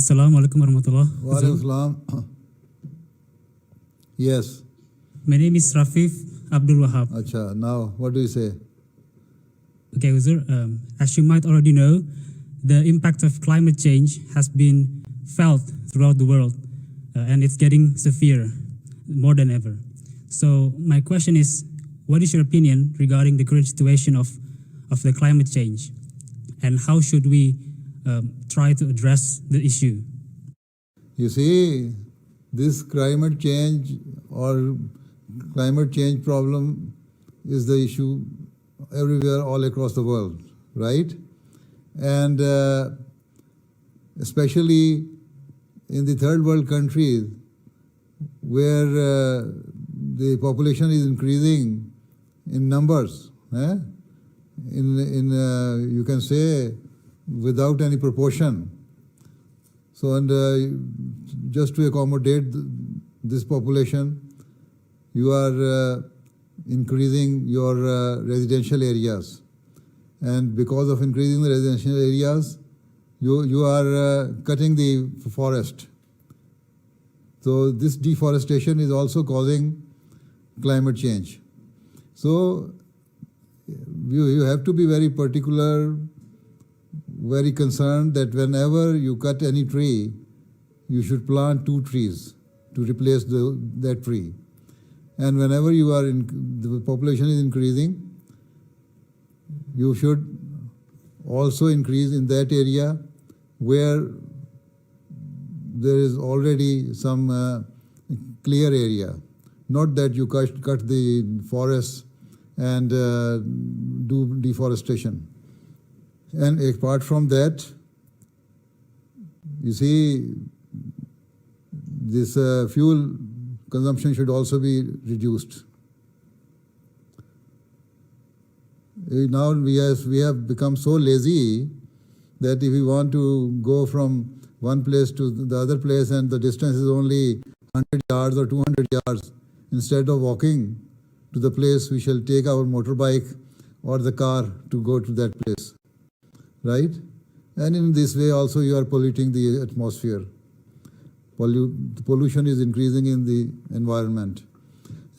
Assalamualaikum warahmatullah. Walaikum salam. Yes. My name is Rafif Abdul Wahab. Acha. Now, what do you say? Okay, Huzur, as you might already know, the impact of climate change has been felt throughout the world, and it's getting severe more than ever. So my question is, what is your opinion regarding the current situation of the climate change, and how should we try to address the issue? You see, this climate change problem is the issue everywhere, all across the world, right? And especially in the third world countries where the population is increasing in numbers, you can say without any proportion. So, and just to accommodate this population, you are increasing your residential areas. And because of increasing the residential areas, you are cutting the forest. So this deforestation is also causing climate change. So you have to be very particular, very concerned that whenever you cut any tree, you should plant 2 trees to replace that tree. And whenever the population is increasing, you should also increase in that area where there is already some clear area. Not that you cut the forests and do deforestation. And apart from that, you see, this fuel consumption should also be reduced. Now we have become so lazy that if we want to go from one place to the other place and the distance is only 100 yards or 200 yards, instead of walking to the place, we shall take our motorbike or the car to go to that place, right? And in this way also you are polluting the atmosphere. Pollution is increasing in the environment.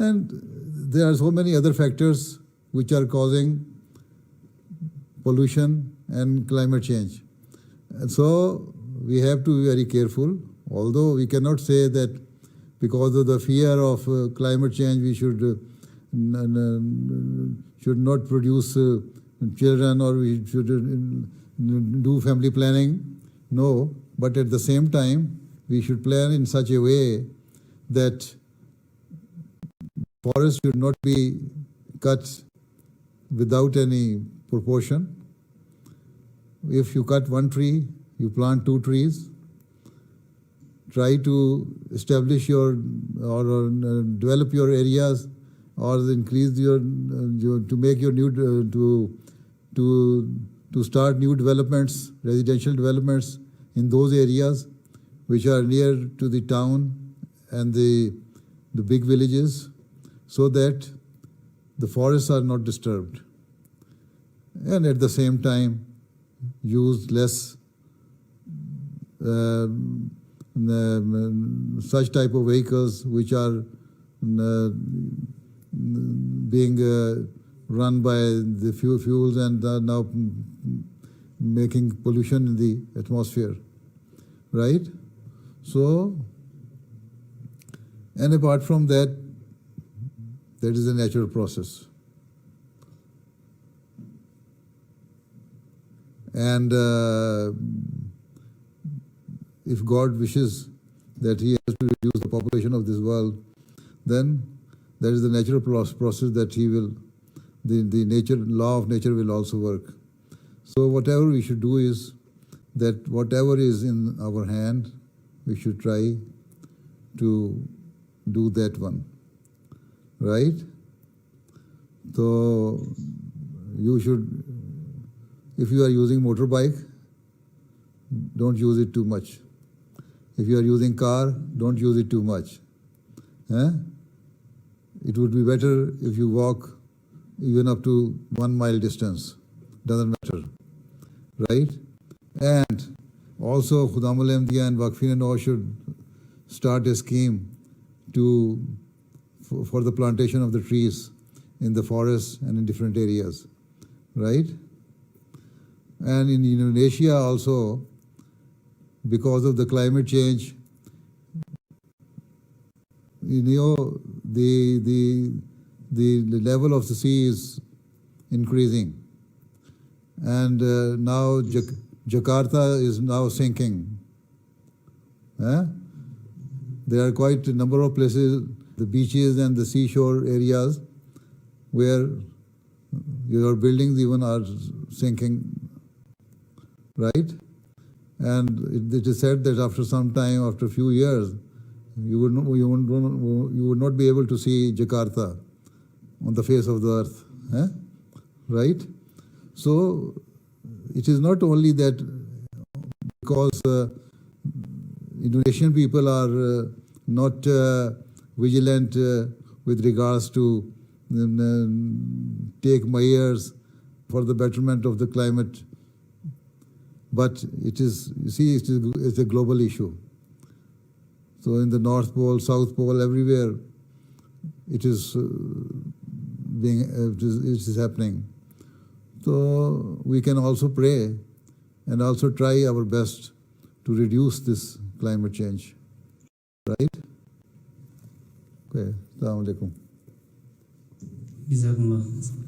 And there are so many other factors which are causing pollution and climate change. And so we have to be very careful, although we cannot say that because of the fear of climate change we should not produce children or we should do family planning. No, but at the same time, we should plan in such a way that forests should not be cut without any proportion. If you cut 1 tree, you plant 2 trees. Try to establish or develop your areas or increase your to make your new to start new developments, residential developments in those areas which are near to the town and the big villages, so that the forests are not disturbed. And at the same time, use less such type of vehicles which are being run by the fuels and are now making pollution in the atmosphere, right? So, and apart from that, that is a natural process. And if God wishes that He has to reduce the population of this world, then that is the natural process that He will, the law of nature will also work. So whatever we should do is that whatever is in our hand, we should try to do that one, right? So you should, if you are using motorbike, don't use it too much. If you are using car, don't use it too much. It would be better if you walk even up to 1 mile distance. Doesn't matter, right? And Also, Khudamul Ahmadiyya and Waqf-e-Nau should start a scheme for the plantation of the trees in the forests and in different areas, right? And in Indonesia also, because of the climate change, the level of the sea is increasing, and now Jakarta is now sinking. There are quite a number of places, the beaches and the seashore areas, where your buildings even are sinking, right? And it is said that after some time, after a few years, you would not be able to see Jakarta on the face of the earth, right? So it is not only that because Indonesian people are not vigilant with regards to take measures for the betterment of the climate, but it is, you see, it's a global issue. So in the North Pole, South Pole, everywhere, it is happening. So we can also pray and also try our best to reduce this climate change, right? Okay, Assalamu alaikum. Jazakumullah.